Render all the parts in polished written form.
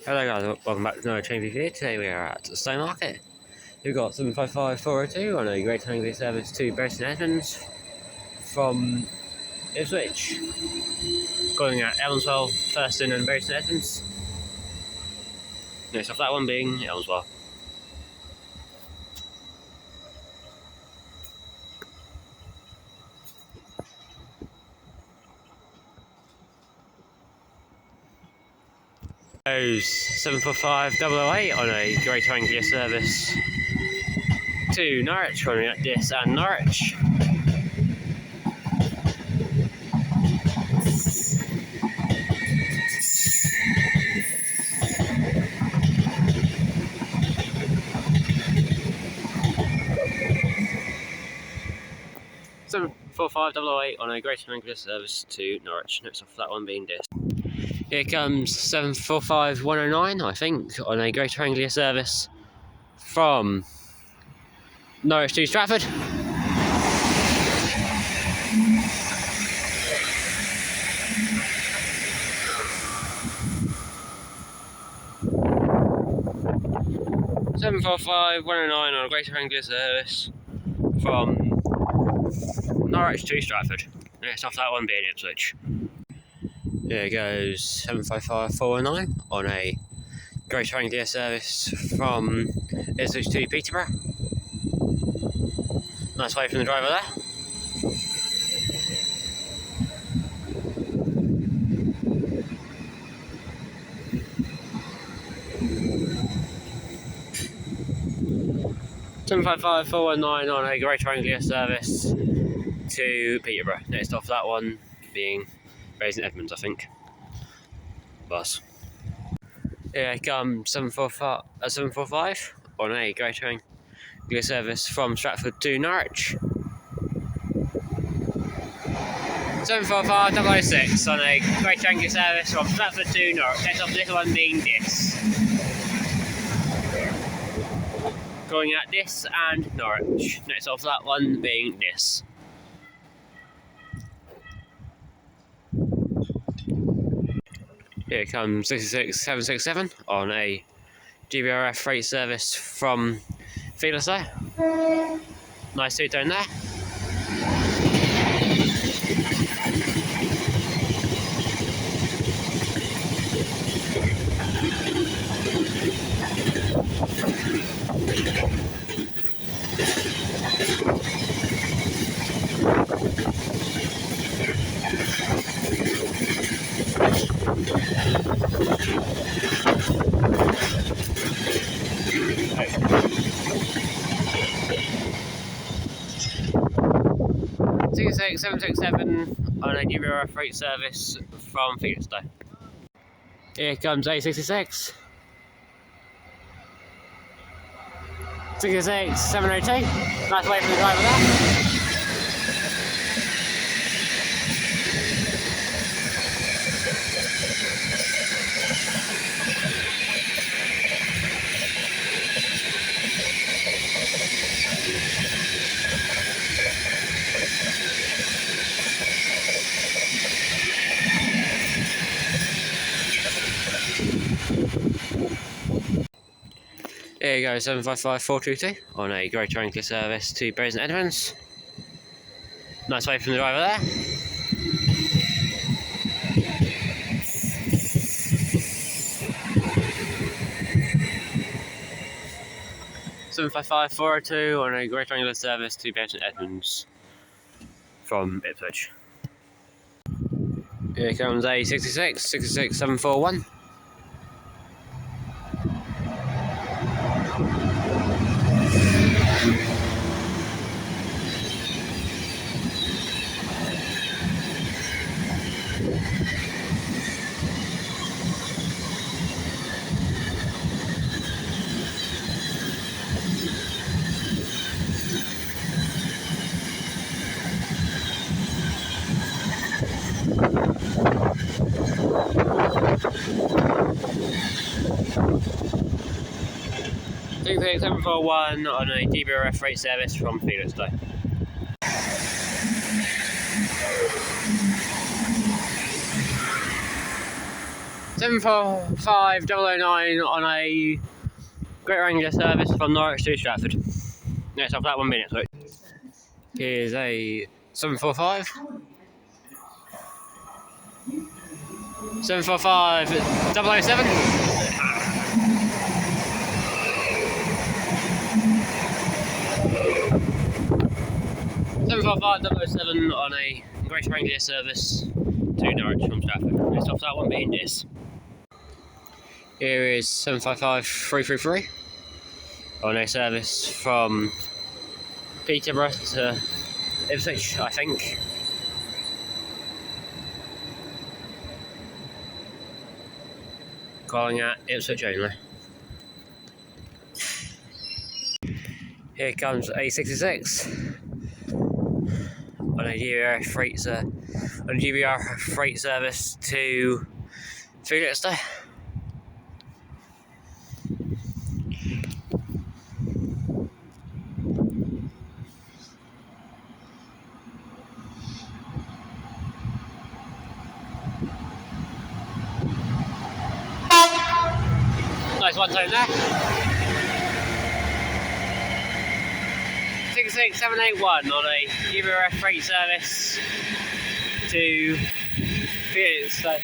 Hello guys, welcome back to another train review. Today we are at Stowmarket. We've got 755-402 on a Great Anglia service to Bury Edmunds from Ipswich. Going at Elmswell, Thurston and Bury Edmunds. Next off that one being Elmswell. Goes 745-008 on a Great Anglia service to Norwich, running at Diss and Norwich. So 745-008 on a Great Anglia service to Norwich. Next off that one being Diss. Here comes 745-109, I think, on a Great Anglia service from Norwich to Stratford. Seven 109 on a Great Anglia service from Norwich to Stratford. Next off that one being Ipswich. Here goes 755-409 on a Great Anglia service from Ipswich to Peterborough. Nice way from the driver there. Seven 419 on a Great Anglia service to Peterborough. Next off that one being Bury Edmunds, I think. Bus. Here comes 745 on a Great Anglia service from Stratford to Norwich. 745-006 on a Great Anglia service from Stratford to Norwich. Next off this one being Diss. Going at Diss and Norwich. Next off that one being Diss. Here comes 66767 on a GBRF freight service from Felixstowe. Nice two-tone there. Six 767 on a GBRF freight service from Felixstowe. Here comes 866. 702. Nice way from the driver there. Here you go, 755-422 on a Great Anglia service to Bury Edmunds. Nice way from the driver there. Seven 402 on a Great Anglia service to Bury Edmunds from Ipswich. Here comes a 66741. Six 741 on a GBRF freight service from Felixstowe. 745 009 on a Great Wrangler service from Norwich to Stratford. Next off that 1 minute switch. Here's a 745 745 007 745 007 on a Great Wrangler service to Norwich from Stratford. Next off that one being this. Here is 755 333 on a service from Peterborough to Ipswich, I think. Calling at Ipswich only. Here comes A66 on a GBR freight service to Felixstowe. Nice one tone there. 66781 on a GBR freight service to Felixstowe.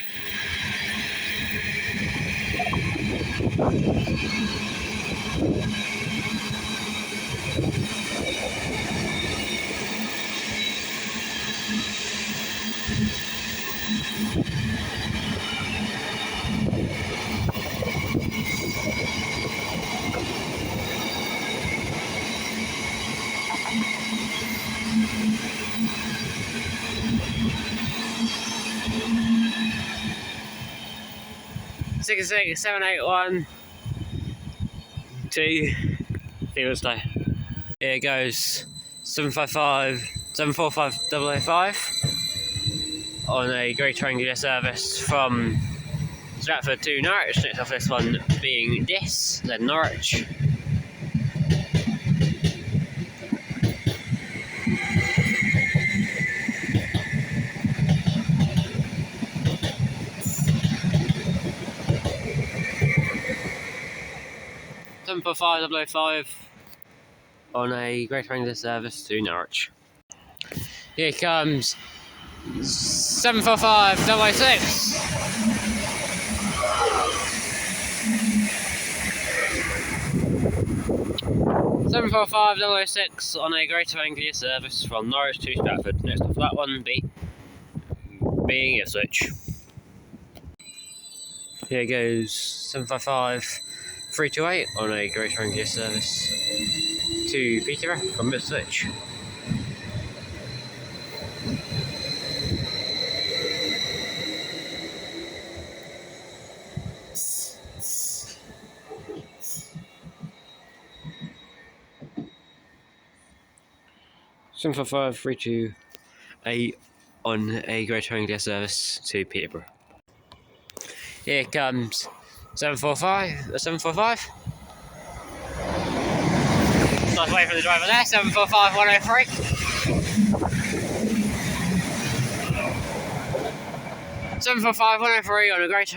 Six 781 to Felixstowe. Here goes 745 005 on a Great Wrangler service from Stratford to Norwich. Next off this one being this, then Norwich. Seven 005 on a Great Wrangler service to Norwich. Here comes 745 006 745 006 on a Great Wrangler service from Norwich to Stratford. Next off that one being Ipswich. Here goes 755 328 on a Great Wrangler service to Peterborough from Ipswich. Seven 328 on a Great Wrangler service to Peterborough. Here comes 745. Nice way from the driver there. 745 103. 745 103 on a Great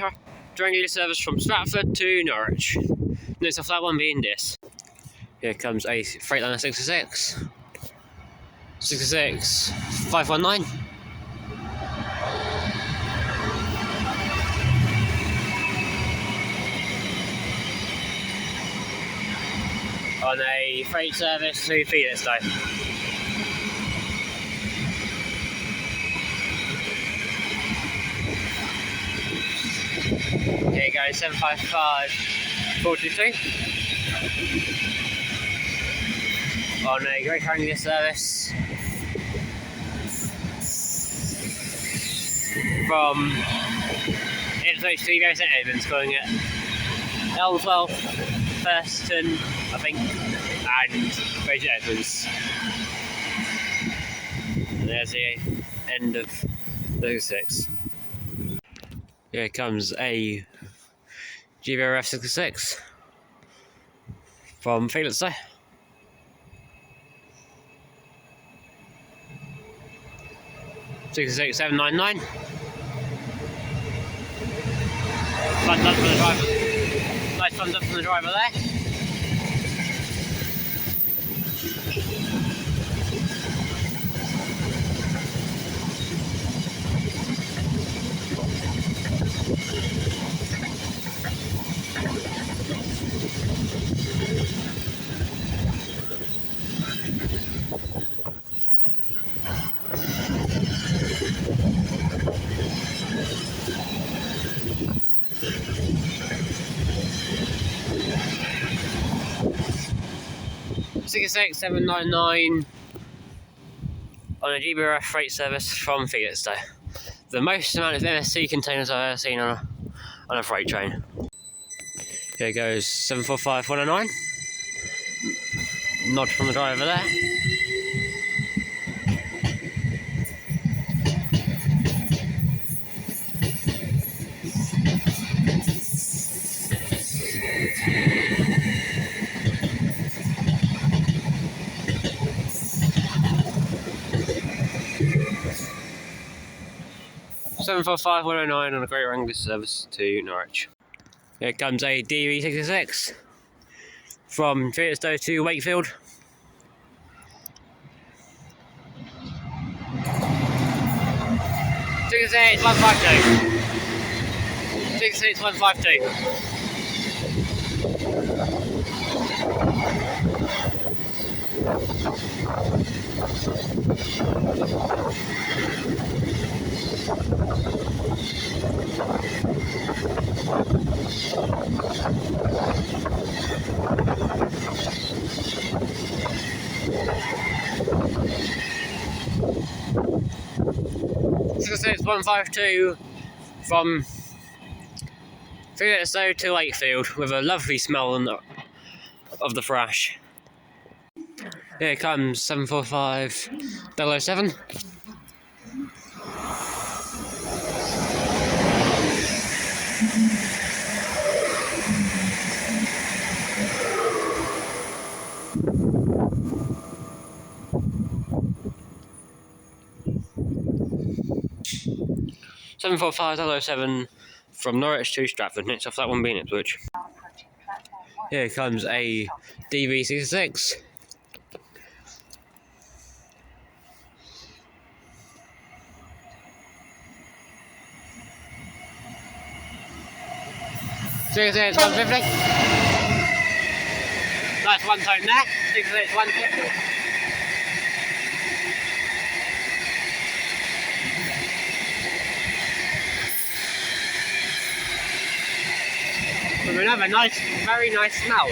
Wrangler service from Stratford to Norwich. Next off that one being this. Here comes a Freightliner 66 519. On a freight service to Felixstowe. Here goes 755 42 on a Great Wrangler service from Ipswich to St Albans, calling it L12 Thurston, I think, and St Albans. And there's the end of those 6. Here comes a GBR 66 from Felixstowe. $66,799. thumbs up from the driver. Nice thumbs up from the driver there. $66,799 on a GBRF freight service from Felixstowe. The most amount of MSC containers I've ever seen on a freight train. Here goes 745-109. Nod from the driver there. $745-109 on a Great Wrangler service to Norwich. Here comes a DV66 from Felixstowe to Wakefield. $66,152. $66,152 from Felixstowe to Wakefield with a lovely smell of the thrash. Here comes 745-007. $745-007 from Norwich to Stratford. Next off that one being Ipswich. Here comes a DV66. $66,150. Nice one tone there. $66,150. With another nice, very nice smell.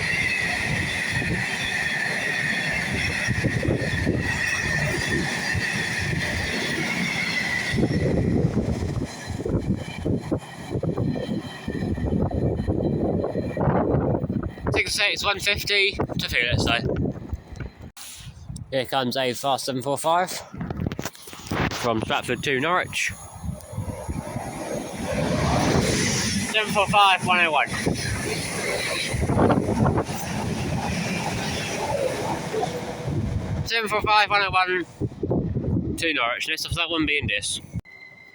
$66,150 to Felixstowe. Here comes a fast 745 from Stratford to Norwich. 745-101. To Norwich. Next off that one being this.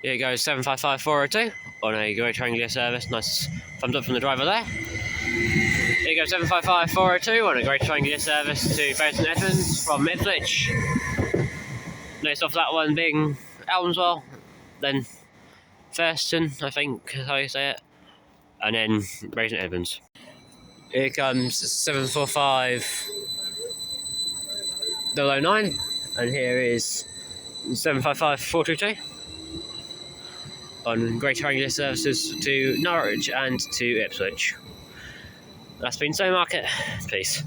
Here goes 755-402 on a Great Wrangler service. Nice thumbs up from the driver there. Here goes 755-402 on a Great Wrangler service to St Edmunds from Ipswich. Next off that one being Elmswell, then Thurston, I think is how you say it, and then St Edmunds. Here comes 745-009, and here is 755-422 on Great Wrangler services to Norwich and to Ipswich. That's been Stowmarket. Peace.